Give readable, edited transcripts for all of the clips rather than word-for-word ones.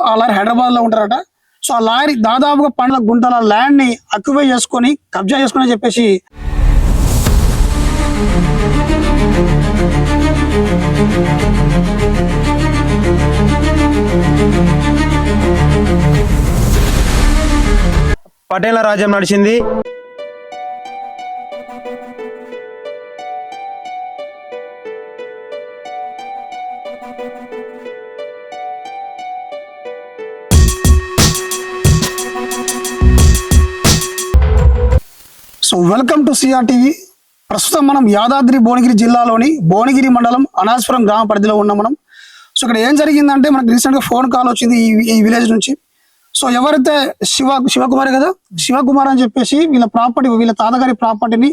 ఆ లారీ హైదరాబాద్ లో ఉంటారట. సో ఆ లారీ దాదాపుగా 12 గుంటల ల్యాండ్ ని అక్యుపై చేసుకొని కబ్జా చేసుకుని చెప్పేసి పటేళ్ల రాజ్యం నడిచింది. So welcome to CR TV. ప్రస్తుతం మనం యాదాద్రి భువనగిరి జిల్లాలోని భువనగిరి మండలం అనాస్పురం గ్రామ పరిధిలో ఉన్నాం మనం. సో ఇక్కడ ఏం జరిగిందంటే మనకు రీసెంట్గా ఫోన్ కాల్ వచ్చింది ఈ విలేజ్ నుంచి. సో ఎవరైతే శివకుమార్ కదా, శివకుమార్ అని చెప్పేసి వీళ్ళ తాతగారి ప్రాపర్టీని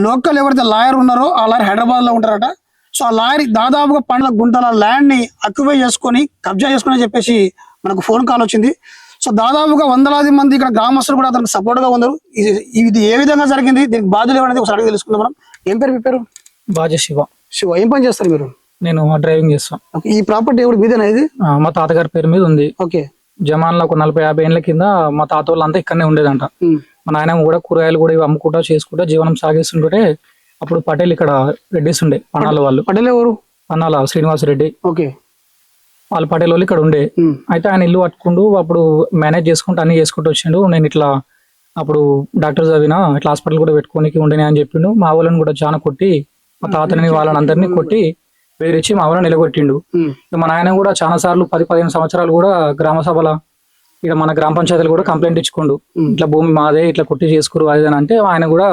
లోకల్ ఎవరైతే లాయర్ ఉన్నారో ఆ లాయర్ హైదరాబాద్ లో ఉంటారట. సో ఆ లారీ దాదాపుగా 12 గుంటల ల్యాండ్ ని అక్యుపై చేసుకొని కబ్జా చేసుకుని చెప్పేసి మనకు ఫోన్ కాల్ వచ్చింది. సో దాదాపుగా వందలాది మంది ఇక్కడ గ్రామస్తులు కూడా అతనికి సపోర్ట్ గా ఉన్నారు. ఇది ఏ విధంగా జరిగింది, దీనికి బాధ్యులు ఏమనేది ఒకసారి అడిగి తెలుసుకుందాం మనం. ఏం పేరు మీ పేరు? బాజా శివ. ఏం పని చేస్తారు మీరు? నేను డ్రైవింగ్ చేస్తాను. ఈ ప్రాపర్టీ ఎవరు మీదేనా ఇది? మా తాతగారి పేరు మీద ఉంది. ఓకే. జమాన్లో ఒక 40-50 ఏళ్ల కింద మా తాత వాళ్ళంతా ఇక్కడనే ఉండేదంట. మా నాయన కూడా కూరగాయలు కూడా ఇవి అమ్ముకుంటా చేసుకుంటా జీవనం సాగిస్తుంటే అప్పుడు పటేల్ ఇక్కడ రెడ్డిస్ ఉండే పన్నాల వాళ్ళు. పటేల్ ఎవరు? పన్నాల శ్రీనివాస్ రెడ్డి. ఓకే. వాళ్ళ పటేల్ వాళ్ళు ఇక్కడ ఉండే. అయితే ఆయన ఇల్లు పట్టుకుంటూ అప్పుడు మేనేజ్ చేసుకుంటూ అన్ని చేసుకుంటూ వచ్చిండు. నేను ఇట్లా అప్పుడు డాక్టర్ చదివినా ఇట్లా హాస్పిటల్ కూడా పెట్టుకోనికి ఉండేనే అని చెప్పిండు. మా వాళ్ళని కూడా చాలా కొట్టి మా తాతని వాళ్ళని అందరినీ కొట్టి బెదిరించి మా వాళ్ళని నిలగొట్టిండు. మా నాయన కూడా చాలా సార్లు 10-15 సంవత్సరాలు కూడా గ్రామ సభల ఇక మన గ్రామ పంచాయతీలు కూడా కంప్లైంట్ ఇచ్చుకోండు. ఇట్లా భూమి మాదే ఇట్లా కొట్టి చేసుకురు అది అని అంటే ఆయన కూడా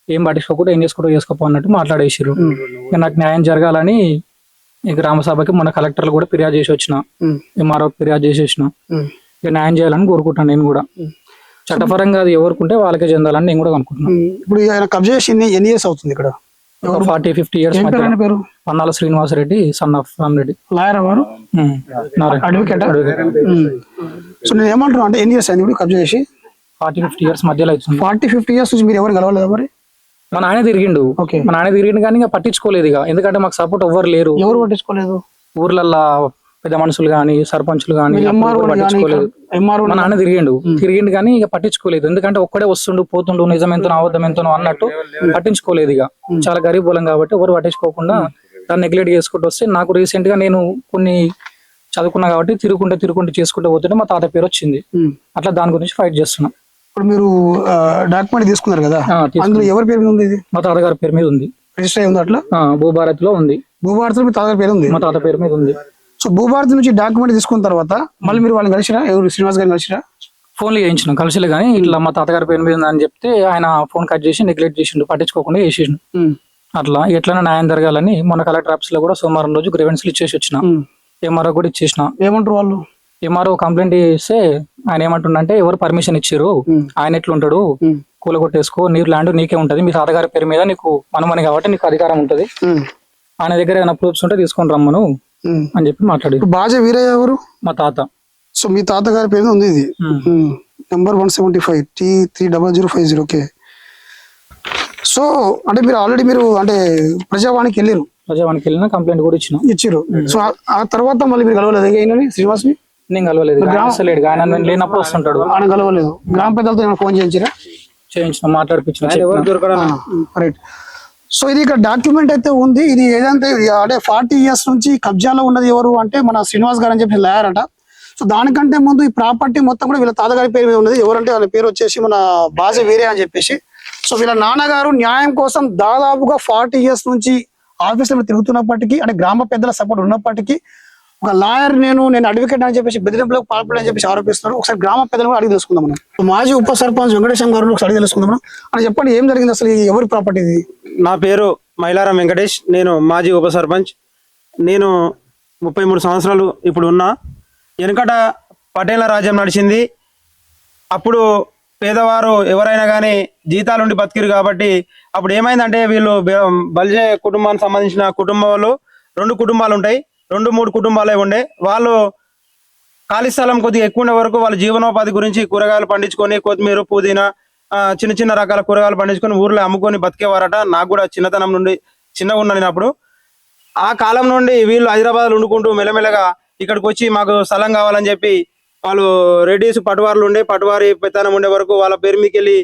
ఏం పట్టించుకోకుండా ఏం చేసుకోపో అన్నట్టు మాట్లాడేసారు. నాకు న్యాయం జరగాలని ఈ గ్రామ సభకి మన కలెక్టర్లు కూడా ఫిర్యాదు చేసి వచ్చిన, ఎంఆర్ఓ ఫిర్యాదు చేసి వచ్చిన. ఇక న్యాయం చేయాలని కోరుకుంటాను. నేను కూడా చట్టపరంగా అది ఎవరుకుంటే వాళ్ళకే చెందాలని నేను కూడా అనుకుంటున్నాను. ఇప్పుడు ఆయన కబ్జా చేసి ఎన్ని ఇయర్స్ అవుతుంది ఇక్కడ? 40-50 years. Pannala Srinivas Reddy, son of Rama Reddy. Lawyer వారు? అడ్వకేట్. సో నేను ఏమంటున్నా అంటే ఎన్ని ఇయర్స్ అయింది ఇప్పుడు కబ్జా చేసి? 40-50 ఇయర్స్ మధ్యలో అవుతుంది. 40-50 ఇయర్స్ నుంచి మీరు ఎవరు కలవలేదా మరి? మా నాయన తిరిగిండు. మా నాయన తిరిగిండు కానీ ఇంకా పట్టించుకోలేదు. ఇక ఎందుకంటే మాకు సపోర్ట్ ఎవ్వరు లేరు. ఎవరు పట్టించుకోలేదు? ఊర్లల్లో పెద్ద మనుషులు గాని సర్పంచులు గాని పట్టించుకోలేదు. మా నాన్న తిరిగిండు కానీ ఇక పట్టించుకోలేదు. ఎందుకంటే ఒక్కడే వస్తుండు పోతుండు, నిజం ఎంతనో అబద్ధం ఎంతనో అన్నట్టు పట్టించుకోలేదు. ఇక చాలా గరీబ్ బలం కాబట్టి ఎవరు పట్టించుకోకుండా దాన్ని నెగ్లెక్ట్ చేసుకుంటూ వస్తే నాకు రీసెంట్ గా నేను కొన్ని చదువుకున్నా కాబట్టి తిరుగుకుంటూ చేసుకుంటూ పోతుంటే మా తాత పేరు వచ్చింది. అట్లా దాని గురించి ఫైట్ చేస్తున్నా. ఇప్పుడు మీరు డాక్యుమెంట్ తీసుకున్నారు కదా, అందులో ఎవరి పేరు మీద ఉంది? మా తాతగారి పేరు మీద ఉంది. రిజిస్టర్ అయి ఉంది అట్లా? భూభారత్ లో ఉంది. భూభారత్ లో మీ తాతగారి పేరు ఉంది? మా తాత పేరు మీద ఉంది. సో భూభారత్ నుంచి డాక్యుమెంట్ తీసుకున్న తర్వాత మళ్ళీ మీరు వాళ్ళని కలిసిరా? ఎవరు శ్రీనివాస్ గారిని కలిసిరా? ఫోన్లు చేయించిన కలిసిలే కానీ ఇట్లా మా తాతగారి పేరు మీద ఉందని చెప్తే ఆయన ఫోన్ కట్ చేసి నెగ్లెక్ట్ చేసిండు, పట్టించుకోకుండా చేసిండు. అట్లా ఎట్లైనా న్యాయం జరగాలని మొన్న కలెక్టర్ ఆఫీస్ లో కూడా సోమవారం రోజు గ్రీవెన్స్లు ఇచ్చేసి వచ్చిన. ఎంఆర్ఓ కూడా ఇచ్చేసిన. ఏమంటారు వాళ్ళు? ఎంఆర్ఓ కంప్లైంట్ చేస్తే ఆయన ఏమంటుండంటే ఎవరు పర్మిషన్ ఇచ్చారు, ఆయన ఎట్లుంటాడు, కూలగొట్టేసుకో, నీరు ల్యాండ్ నీకే ఉంటది, మీ తాతగారి పేరు మీద నీకు మనమని కాబట్టి నీకు అధికారం ఉంటది, ఆయన దగ్గర ఏమైనా ప్రూఫ్స్ ఉంటే తీసుకొని రమ్మను అని చెప్పి మాట్లాడి. బాజా వీరయ్య ఎవరు? మా తాత. సో మీ తాతగారి పేరు ఉంది ఇది నెంబర్ 175 T30050. ఓకే. సో అంటే మీరు ఆల్రెడీ అంటే ప్రజావానికి వెళ్ళినా కంప్లైంట్ కూడా ఇచ్చారు. సో ఆ తర్వాత మళ్ళీ మీరు కలవలేదు శ్రీనివాస్ ని? నేను కలవలేదు. ఆయన లేనప్పుడు వస్తుంటాడు. ఆయన కలవలేదు. గ్రామ పెద్దలతో ఫోన్ చేయించిన మాట్లాడిపించిన. రైట్. సో ఇది ఇక్కడ డాక్యుమెంట్ అయితే ఉంది. ఇది ఏదంటే అంటే 40 ఇయర్స్ నుంచి కబ్జాలో ఉన్నది ఎవరు అంటే మన శ్రీనివాస్ గారు అని చెప్పి లాయర్ అట. సో దానికంటే ముందు ఈ ప్రాపర్టీ మొత్తం కూడా వీళ్ళ తాతగారి పేరు మీద ఉన్నది. ఎవరంటే వాళ్ళ పేరు వచ్చేసి మన బాజా వీరే అని చెప్పేసి. సో వీళ్ళ నాన్నగారు న్యాయం కోసం దాదాపుగా 40 ఇయర్స్ నుంచి ఆఫీసులో తిరుగుతున్నప్పటికీ, అంటే గ్రామ పెద్దల సపోర్ట్ ఉన్నప్పటికీ ఒక లాయర్ నేను అడ్వకేట్ అని చెప్పేసి బెదిరింపులకు పాల్పడని చెప్పేసి ఆరోపిస్తున్నారు. ఒకసారి గ్రామ పెద్దలు కూడా అడిగి తెలుసుకుందాం మనం. మాజీ ఉప సర్పంచ్ వెంకటేశం గారు ఒకసారి అడిగి తెలుసుకుందాం మనం. అని చెప్పండి, ఏం జరిగింది అసలు, ఎవరి ప్రాపర్టీ ఇది? నా పేరు మైలారం వెంకటేష్, నేను మాజీ ఉప సర్పంచ్. నేను 33 సంవత్సరాలు ఇప్పుడు ఉన్నా. వెనకట పటేళ్ల రాజ్యం నడిచింది. అప్పుడు పేదవారు ఎవరైనా కానీ జీతాలుండి బతికిరు కాబట్టి అప్పుడు ఏమైందంటే వీళ్ళు బల్జే కుటుంబానికి సంబంధించిన కుటుంబాలు 2 కుటుంబాలు ఉంటాయి, 2-3 కుటుంబాలే ఉండే. వాళ్ళు ఖాళీ స్థలం కొద్దిగా ఎక్కువ ఉండే వరకు వాళ్ళ జీవనోపాధి గురించి కూరగాయలు పండించుకొని కొత్తిమీర, పుదీనా, చిన్న రకాల కూరగాయలు పండించుకొని ఊర్లో అమ్ముకొని బతికేవారట. నాకు కూడా చిన్నతనం నుండి చిన్నగా ఉన్నాను అప్పుడు. ఆ కాలం నుండి వీళ్ళు హైదరాబాద్లో వండుకుంటూ మెల్లమెల్లగా ఇక్కడికి వచ్చి మాకు స్థలం కావాలని చెప్పి వాళ్ళు రెడ్డిస్ పటువారులు ఉండే పటువారి పెత్తనం ఉండే వరకు వాళ్ళ పేరు మీదకి వెళ్ళి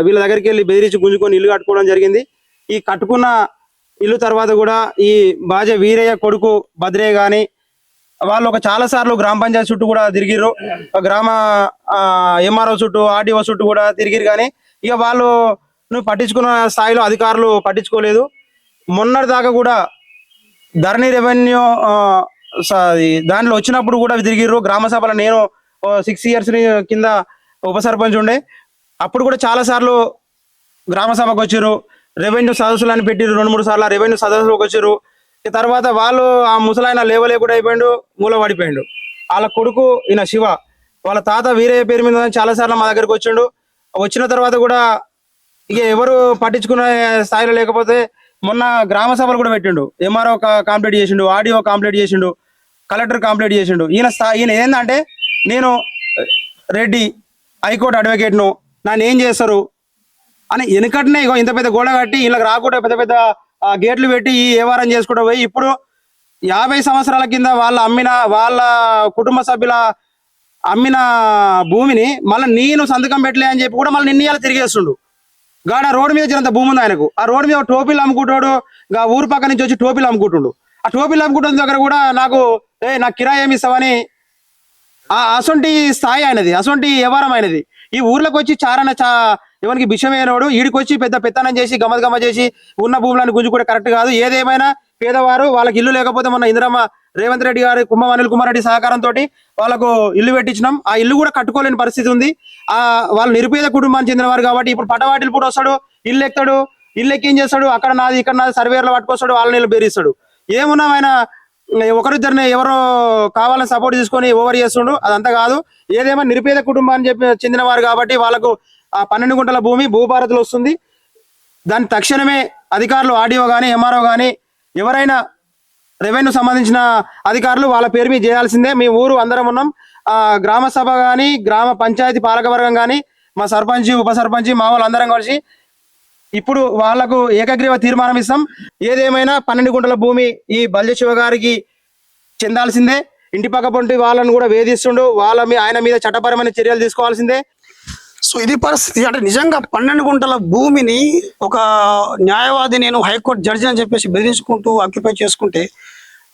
వీళ్ళ దగ్గరికి వెళ్ళి బెదిరించి గుంజుకొని ఇల్లు కట్టుకోవడం జరిగింది. ఈ కట్టుకున్న ఇల్లు తర్వాత కూడా ఈ బాజే వీరయ్య కొడుకు భద్రయ్య గాని వాళ్ళు చాలా సార్లు గ్రామ పంచాయతీ చుట్టూ కూడా తిరిగిర్రు, గ్రామ ఎంఆర్ఓ చుట్టూ ఆర్డీఓ చుట్టూ కూడా తిరిగిరు. కానీ ఇక వాళ్ళు పట్టించుకున్న స్థాయిలో అధికారులు పట్టించుకోలేదు. మొన్నటి దాకా కూడా ధరణి రెవెన్యూ దాంట్లో వచ్చినప్పుడు కూడా తిరిగిర్రు. గ్రామ సభలో నేను 6 years కింద ఉప సర్పంచ్ ఉండే, అప్పుడు కూడా చాలా సార్లు గ్రామ సభకు వచ్చారు. రెవెన్యూ సదస్సులు పెట్టిరు, 2-3 సార్లు రెవెన్యూ సదస్సులకు వచ్చారు. తర్వాత వాళ్ళు ఆ ముసలాయన లేవలేకుండా అయిపోయాడు, మూల పడిపోయాడు. వాళ్ళ కొడుకు ఈయన శివ, వాళ్ళ తాత వీరయ్య పేరు మీద చాలా సార్లు మా దగ్గరకు వచ్చిండు. వచ్చిన తర్వాత కూడా ఇక ఎవరు పట్టించుకునే స్థాయిలో లేకపోతే మొన్న గ్రామ సభలు కూడా పెట్టిండు. ఎంఆర్ఓ కంప్లీట్ చేసిండు, ఆర్డీఓ కంప్లీట్ చేసిండు, కలెక్టర్ కంప్లీట్ చేసిండు. ఈయన ఏంటంటే నేను రెడ్డి హైకోర్టు అడ్వకేట్ను, నన్ను ఏం చేస్తారు అని వెనుకటనే ఇగో ఇంత పెద్ద గోడ కట్టి వీళ్ళకి రాకుండా పెద్ద పెద్ద గేట్లు పెట్టి ఈ వ్యవహారం చేసుకుంటూ పోయి ఇప్పుడు 50 సంవత్సరాల కింద వాళ్ళ కుటుంబ సభ్యుల అమ్మిన భూమిని మళ్ళీ నేను సంతకం పెట్టలే అని చెప్పి కూడా మళ్ళీ నిన్నయాలు తిరిగేస్తుండు. గాడ రోడ్డు మీద చిన్నంత భూమి ఉంది ఆయనకు. ఆ రోడ్డు మీద టోపీలు అమ్ముకుంటాడు, ఊరు పక్క నుంచి వచ్చి టోపీలు అమ్ముకుంటుండు. ఆ టోపీలు అమ్ముకుంటున్న దగ్గర కూడా నాకు కిరాయి ఏమి ఇస్తావని అసొంటి స్థాయి అయినది, అసొంటి వ్యవహారం అయినది. ఈ ఊర్లోకి వచ్చి ఎవరికి బిషమైనోడు ఈడికి వచ్చి పెద్ద పెత్తనం చేసి గమ చేసి ఉన్న భూములను గుంజుకుంటే కరెక్ట్ కాదు. ఏదేమైనా పేదవారు వాళ్ళకి ఇల్లు లేకపోతే మొన్న ఇందిరమ్మ రేవంత్ రెడ్డి గారి అనిల్ కుమార్ రెడ్డి సహకారంతో వాళ్ళకు ఇల్లు పెట్టించినాం. ఆ ఇల్లు కూడా కట్టుకోలేని పరిస్థితి ఉంది. వాళ్ళు నిరుపేద కుటుంబానికి చెందిన వారు కాబట్టి ఇప్పుడు పటవాటిలు కూడా వస్తాడు, ఇల్లు ఎక్కుతాడు, ఇల్లు ఎక్కి ఏం చేస్తాడు, అక్కడ నాది ఇక్కడ నాది సర్వేర్లో పట్టుకొస్తాడు, వాళ్ళని ఇల్లు బెదిరిస్తాడు. ఏమున్నా ఆయన ఒకరిద్దరిని ఎవరో కావాలని సపోర్ట్ తీసుకొని ఓవర్ చేస్తుండు. అదంతా కాదు. ఏదేమో నిరుపేద కుటుంబాన్ని చెందిన వారు కాబట్టి వాళ్ళకు ఆ 12 గుంటల భూమి భూభారతిలో వస్తుంది. దాన్ని తక్షణమే అధికారులు ఆర్డీఓ కానీ ఎంఆర్ఓ కానీ ఎవరైనా రెవెన్యూ సంబంధించిన అధికారులు వాళ్ళ పేరు మీద చేయాల్సిందే. మీ ఊరు అందరం ఉన్నాం. గ్రామ సభ కానీ గ్రామ పంచాయతీ పాలకవర్గం కానీ మా సర్పంచ్ ఉప సర్పంచ్ మా వాళ్ళు అందరం కలిసి ఇప్పుడు వాళ్లకు ఏకగ్రీవ తీర్మానం ఇస్తాం. ఏదేమైనా 12 గుంటల భూమి ఈ బల్జ శివ గారికి చెందాల్సిందే. ఇంటి పక్క పొంటి వాళ్ళని కూడా వేధిస్తుండు, ఆయన మీద చట్టపరమైన చర్యలు తీసుకోవాల్సిందే. సో ఇది పరిస్థితి. అంటే నిజంగా 12 గుంటల భూమిని ఒక న్యాయవాది నేను హైకోర్టు జడ్జి అని చెప్పేసి బెదిరించుకుంటూ ఆక్యుపై చేసుకుంటే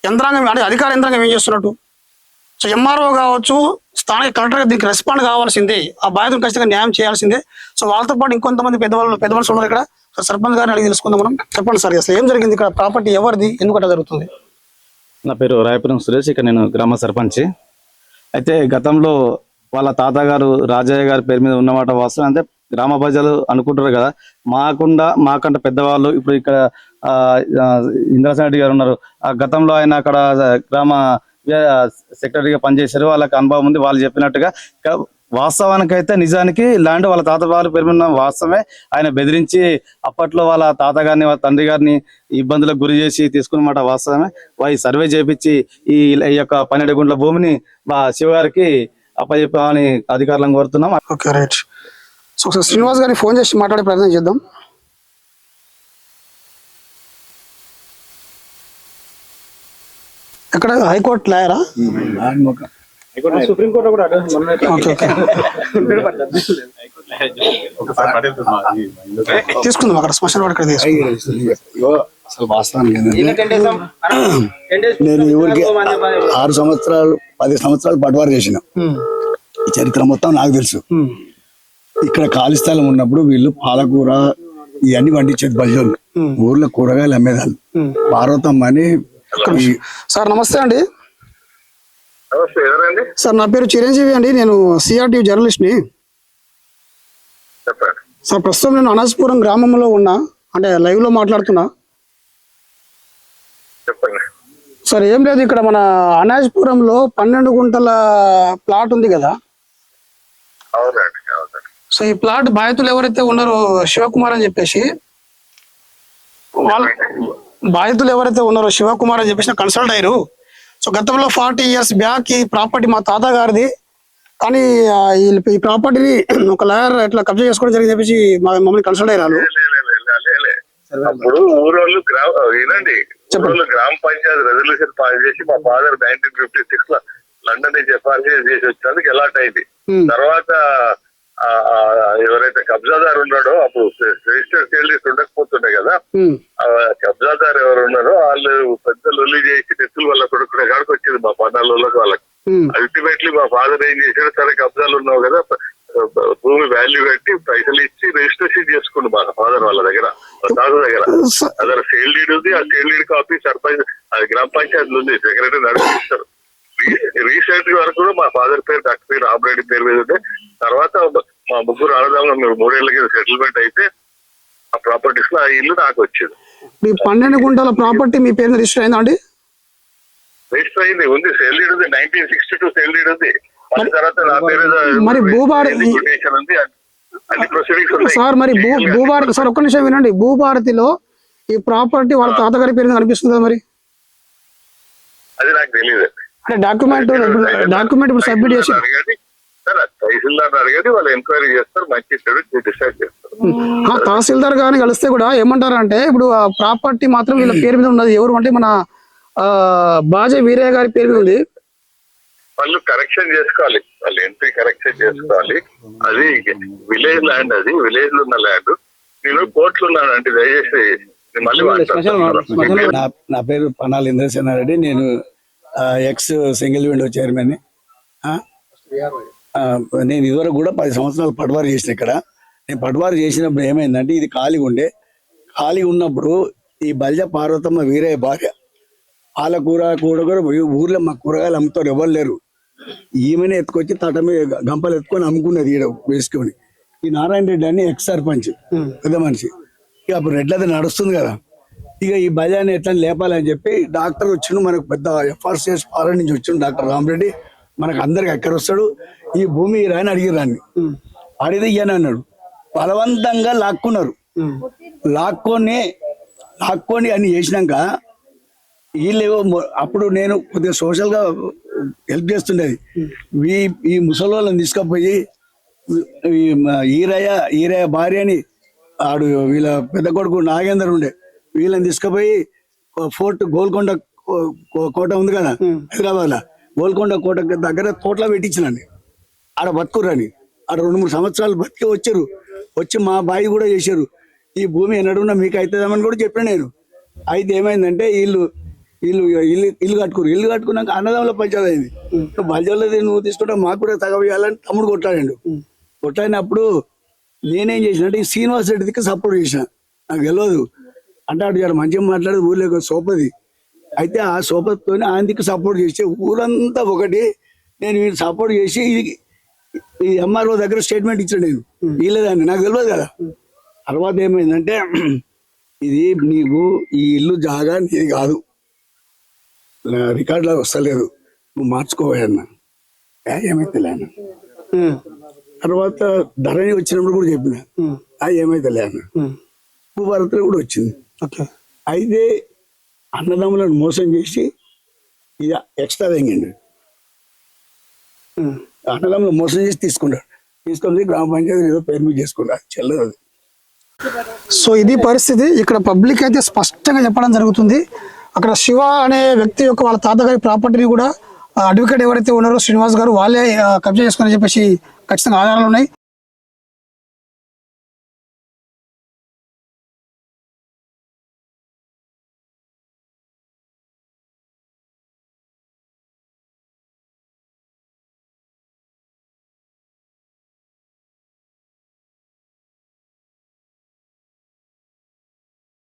యంత్రాంగం అంటే అధికార యంత్రాంగం ఏం చేస్తున్నట్టు? సో ఎంఆర్ఓ కావచ్చు, స్థానిక కలెక్టర్ దీనికి రెస్పాండ్ కావాల్సిందే, ఆ బాధితులు ఖచ్చితంగా న్యాయం చేయాల్సిందే. సో వాళ్ళతో పాటు ఇంకొంతమంది పెద్ద మనుషులు ఉన్నారు ఇక్కడ. సో సర్పంచ్ గారిని అడిగి తెలుసుకుందాం మనం. చెప్పండి సార్, అసలు ఏం జరిగింది ఇక్కడ? ప్రాపర్టీ ఎవరిది, ఎందుకంటే జరుగుతుంది? నా పేరు రాయపురం సురేష్, ఇక్కడ నేను గ్రామ సర్పంచ్. అయితే గతంలో వాళ్ళ తాతగారు రాజయ్య గారి పేరు మీద ఉన్నమాట వాస్తవం. అంటే గ్రామ ప్రజలు అనుకుంటారు కదా, మాకంటే పెద్దవాళ్ళు ఇప్పుడు ఇక్కడ ఇంద్రసేన గారు ఉన్నారు. ఆ గతంలో ఆయన అక్కడ గ్రామ సెక్రటరీగా పనిచేశారు, వాళ్ళకి అనుభవం ఉంది. వాళ్ళు చెప్పినట్టుగా వాస్తవానికైతే నిజానికి ల్యాండ్ వాళ్ళ తాత వారి పేరు మీద వాస్తవమే. ఆయన బెదిరించి అప్పట్లో వాళ్ళ తాతగారిని వాళ్ళ తండ్రి గారిని ఇబ్బందులకు గురి చేసి తీసుకున్నమాట వాస్తవమే. వారి సర్వే చేపించి ఈ యొక్క 12 గుంటల భూమిని శివగారికి అప్పచెప్పాలని అధికారులను కోరుతున్నాం. Okay, right. సో ఒకసారి శ్రీనివాస్ గారిని ఫోన్ చేసి మాట్లాడే ప్రయత్నం చేద్దాం. ఎక్కడ హైకోర్టు లాయరా? సుప్రీంకోర్టు కూడా తీసుకుందాం, అక్కడ శ్మశాన వాడు అసలు వాస్తవానికి నేను ఈ ఊరికి 6 సంవత్సరాలు 10 సంవత్సరాలు పటవారు చేసిన. ఈ చరిత్ర మొత్తం నాకు తెలుసు. ఇక్కడ ఖాళీ స్థలం ఉన్నప్పుడు వీళ్ళు పాలకూర ఇవన్నీ పండించేది బల్జోళ్ళు, ఊర్లో కూరగాయలు అమ్మేదాళ్ళు. పార్వతమ్మ అని. సార్ నమస్తే అండి. సార్ నా పేరు చిరంజీవి అండి, నేను సిఆర్టీవీ జర్నలిస్ట్ని. సార్ ప్రస్తుతం నేను అనాస్పురం గ్రామంలో ఉన్నా, అంటే లైవ్ లో మాట్లాడుతున్నా. సార్ ఏం లేదు, ఇక్కడ మన అనాజ్పురంలో 12 గుంటల ప్లాట్ ఉంది కదా. సో ఈ ప్లాట్ బాధితులు ఎవరైతే ఉన్నారో శివకుమార్ అని చెప్పేసి కన్సల్ట్ అయ్యారు. సో గతంలో 40 years బ్యాక్ ఈ ప్రాపర్టీ మా తాత గారిది, కానీ ఈ ప్రాపర్టీని ఒక లాయర్ ఇట్లా కబ్జా చేసుకోవడం జరిగింది చెప్పేసి మమ్మల్ని కన్సల్ట్ అయ్యారు. అప్పుడు ఊరోళ్ళు వినండి, ఊరోళ్ళు గ్రామ పంచాయతీ రెజల్యూషన్ పాస్ చేసి మా ఫాదర్ 1956 లో లండన్ నుంచి ఎఫ్ఆర్సీఎస్ చేసి వచ్చినందుకు అలాట్ అయింది. తర్వాత ఎవరైతే కబ్జాదారు ఉన్నాడో అప్పుడు రిజిస్టర్ సేల్స్ ఉండకపోతుండే కదా, కబ్జాదారు ఎవరు ఉన్నారో వాళ్ళు పెద్ద లొల్లి చేసి నెత్తులు వల్ల కొడుకునే కాడికి వచ్చింది మా పన్నాళ్ళకి వాళ్ళకి. అల్టిమేట్లీ మా ఫాదర్ ఏం చేశాడు, సరే కబ్జాలు ఉన్నావు కదా భూమి వాల్యూ కట్టి పైసలు ఇచ్చి రిజిస్ట్రేషన్ చేసుకుండు మా ఫాదర్ వాళ్ళ దగ్గర, తాత దగ్గర. అదర సేల్ డీడ్ ఉంది, ఆ సేల్ డీడ్ కాపీ సర్పంచ్ అది గ్రామ పంచాయతీలు ఉంది, సెక్రటరీ నడిపిస్తారు. రీసెంట్ వరకు కూడా మా ఫాదర్ పేరు డాక్టర్ పేరు రామరెడ్డి పేరు మీద ఉంటే, తర్వాత మా ముగ్గురు ఆడదాంలో మేము 3 ఏళ్ల కింద సెటిల్మెంట్ అయితే ఆ ప్రాపర్టీస్ లో ఆ ఇల్లు నాకు వచ్చింది. మీ 12 గుంటల ప్రాపర్టీ మీ పేరు రిజిస్టర్ అయిందా అండి? రిజిస్టర్ అయింది, ఉంది, సేల్ డీడ్ ఉంది, 1962 సేల్ డీడ్ ఉంది. తర్వాత నా పేరు మరి కొటేషన్ ఉంది, అన్ని ప్రొసీడింగ్స్ ఉన్నాయి సార్. మరి భూభారతి సార్ ఒక్క నిమిషం వినండి, భూభారతిలో ఈ ప్రాపర్టీ వాళ్ళ తాతగారి పేరు కనిపిస్తుందా మరి? అది నాకు తెలియదు. అంటే డాక్యుమెంట్ ఇప్పుడు సబ్మిట్ చేసి తహసీల్దార్ అడిగేది వాళ్ళు ఎంక్వైరీ చేస్తారు, మంచి చెడు డిసైడ్ చేస్తారు. తహసీల్దార్ గారిని కలిస్తే కూడా ఏమంటారంటే ఇప్పుడు ఆ ప్రాపర్టీ మాత్రం వీళ్ళ పేరు మీద ఉన్నది. ఎవరు అంటే మన బాజే వీరయ్య గారి పేరు మీద ఉంది. వాళ్ళు కరెక్షన్ చేసుకోవాలి, వాళ్ళు ఎంట్రీ కరెక్షన్ చేసుకోవాలి. అది విలేజ్ ల్యాండ్, అది విలేజ్ లో ఉన్న ల్యాండ్. నేను కోర్టులో ఉన్నానంటే దయచేసి మళ్ళీ నా పేరు పనాల ఇంద్రసేనారెడ్డి. నేను ఎక్స్ సింగిల్ విండో చైర్మన్. నేను ఇదివరకు కూడా 10 సంవత్సరాలు పట్వారు చేసిన ఇక్కడ. నేను పట్వారు చేసినప్పుడు ఏమైందంటే ఇది ఖాళీగా ఉండే, ఖాళీగా ఉన్నప్పుడు ఈ బల్జ పార్వతమ్మ వీరయ్య భార్య పాలకూర కూరగారు ఊర్లో మా కూరగాయలు అమ్ముతారు, ఎవరు లేరు. ఈమెనే ఎత్తుకొచ్చి తట మీద గంపలు ఎత్తుకొని అమ్ముకున్నది ఈడ వేసుకొని. ఈ నారాయణ రెడ్డి అని ఎక్స్ సర్పంచ్ పెద్ద మనిషి. ఇక అప్పుడు రెడ్లది నడుస్తుంది కదా, ఇక ఈ బజాని ఎట్లా లేపాలని చెప్పి డాక్టర్ వచ్చిండు, మనకు పెద్ద ఎఫ్ఆర్సీఎస్ ఫారెన్ నుంచి వచ్చిండు డాక్టర్ రామరెడ్డి. మనకు అందరికి ఎక్కడ వస్తాడు, ఈ భూమి రాని అడిగిరాన్ని అడిగితే ఇయ్యని అన్నాడు. బలవంతంగా లాక్కున్నారు. లాక్కొని అని చేసినాక వీళ్ళు అప్పుడు నేను కొద్దిగా సోషల్ గా హెల్ప్ చేస్తుండేది. ఈ ముసలోళ్ళని తీసుకుపోయి ఈరయ్య భార్య అని ఆడు వీళ్ళ పెద్ద కొడుకు నాగేందర్ ఉండే, వీళ్ళని తీసుకుపోయి ఫోర్ట్ గోల్కొండ కోట ఉంది కదా హైదరాబాద్ లో, గోల్కొండ కోట దగ్గర తోటలో పెట్టించినండి. ఆడ బతుకురని ఆడ 2-3 సంవత్సరాలు బతికి వచ్చారు. వచ్చి మా బాయి కూడా చేశారు. ఈ భూమి ఎన్నడున్నా మీకు అవుతుందామని కూడా చెప్పిన నేను. అయితే ఏమైందంటే ఇల్లు కట్టుకున్నాక అన్నదమ్ముల పంచాయతీ అయింది. బల్జోళ్ళది నువ్వు తీసుకుంటే మాకు కూడా తగవేయాలని తమ్ముడు కొట్లాడినప్పుడు నేనేం చేసిన అంటే ఈ శ్రీనివాస్ రెడ్డికి సపోర్ట్ చేసిన. నాకు తెలియదు అంటే మంచిగా మాట్లాడేది ఊర్లో సోపది. అయితే ఆ సోపతితో ఆయనకి సపోర్ట్ చేస్తే ఊరంతా ఒకటి నేను వీళ్ళు సపోర్ట్ చేసి ఈ ఎంఆర్ఓ దగ్గర స్టేట్మెంట్ ఇచ్చాను నేను. వీళ్ళదాన్ని నాకు తెలియదు కదా. తర్వాత ఏమైందంటే ఇది నీకు ఈ ఇల్లు జాగా నీది కాదు, రికార్డులో వస్తలేదు, నువ్వు మార్చుకోవాలన్నా. ఏమైతే లేనా తర్వాత ధరణి వచ్చినప్పుడు కూడా చెప్పిన ఏమైతే లేనా. భూభారతిలో కూడా వచ్చింది. అయితే అన్నదమ్ములను మోసం చేసి ఇక ఎక్స్ట్రా తెంగిండు. అన్నదమ్ములను మోసం చేసి తీసుకొని గ్రామ పంచాయతీ ఏదో పేరు మీద చేసుకున్నారు, చెల్లదు అది. సో ఇది పరిస్థితి. ఇక్కడ పబ్లిక్ అయితే స్పష్టంగా చెప్పడం జరుగుతుంది. అక్కడ శివ అనే వ్యక్తి యొక్క వాళ్ళ తాతగారి ప్రాపర్టీని కూడా అడ్వకేట్ ఎవరైతే ఉన్నారో శ్రీనివాస్ గారు వాళ్ళే కబ్జా చేసుకుని చెప్పేసి ఖచ్చితంగా ఆధారాలు ఉన్నాయి.